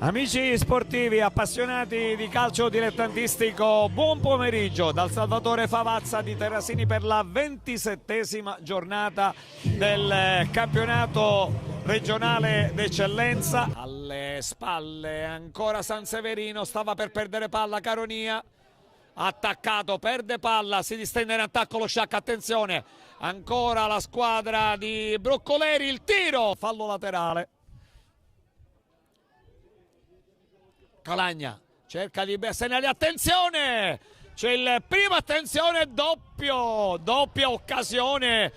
Amici sportivi, appassionati di calcio dilettantistico, buon pomeriggio dal Salvatore Favazza di Terrasini per la 27ª giornata del campionato regionale d'eccellenza. Alle spalle ancora Sanseverino, stava per perdere palla Caronia, attaccato, perde palla, si distende in attacco lo Sciacca, attenzione, ancora la squadra di Broccoleri, il tiro, fallo laterale. Calagna cerca di segnare, attenzione, c'è il primo, attenzione, doppia occasione,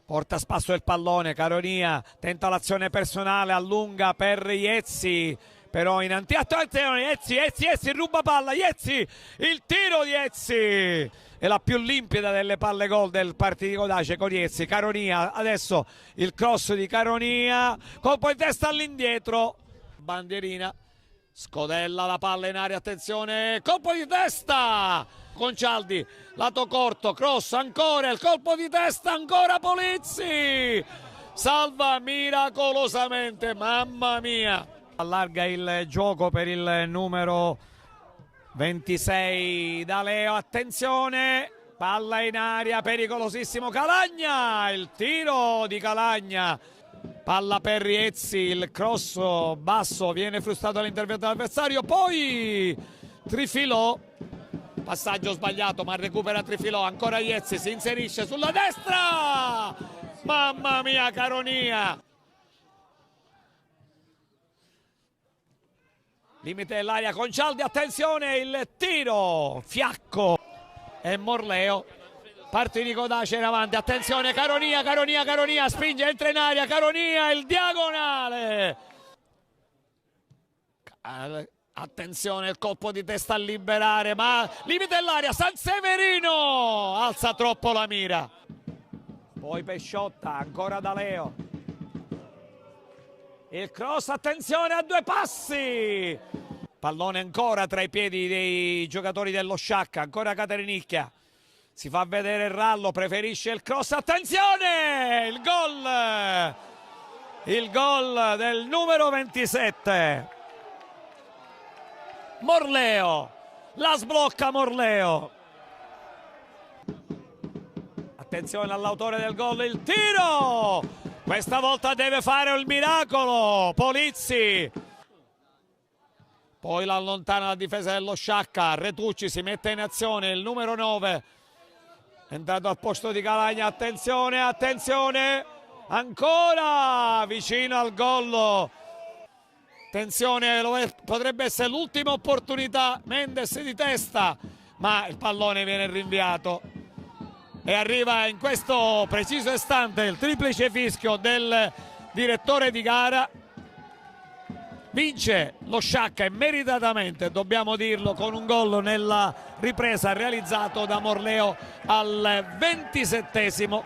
porta a spasso il pallone, Caronia tenta l'azione personale, allunga per Iezzi, però in attenzione, Iezzi ruba palla, Iezzi, il tiro di Iezzi, è la più limpida delle palle gol del Partinico d'Ace con Iezzi. Caronia, adesso il cross di Caronia, colpo in testa all'indietro, bandierina. Scodella la palla in aria, attenzione, colpo di testa, Concialdi, lato corto, cross, ancora il colpo di testa, ancora Polizzi, salva miracolosamente, mamma mia. Allarga il gioco per il numero 26 da Leo, attenzione, palla in aria, pericolosissimo Calagna, il tiro di Calagna. Palla per Riezzi, il cross basso, viene frustrato all'intervento dell'avversario, poi Trifilò, passaggio sbagliato ma recupera Trifilò, ancora Iezzi, si inserisce sulla destra, mamma mia Caronia, limite dell'aria Concialdi, attenzione il tiro, fiacco e Morleo. Partinico d'Ace in avanti, attenzione Caronia, spinge, entra in aria, Caronia, il diagonale. Attenzione, il colpo di testa a liberare, ma limite dell'aria, Sanseverino, alza troppo la mira. Poi Pesciotta, ancora da Leo. Il cross, attenzione a due passi. Pallone ancora tra i piedi dei giocatori dello Sciacca, ancora Caterinicchia. Si fa vedere il rallo, preferisce il cross, attenzione, il gol del numero 27, Morleo, la sblocca Morleo, attenzione all'autore del gol, il tiro, questa volta deve fare il miracolo, Polizzi, poi l'allontana la difesa dello Sciacca, Retucci si mette in azione, il numero 9, è entrato al posto di Calagna, attenzione, ancora vicino al gol, attenzione, potrebbe essere l'ultima opportunità, Mendes di testa, ma il pallone viene rinviato e arriva in questo preciso istante il triplice fischio del direttore di gara. Vince lo Sciacca e meritatamente, dobbiamo dirlo, con un gol nella ripresa realizzato da Morleo al 27esimo.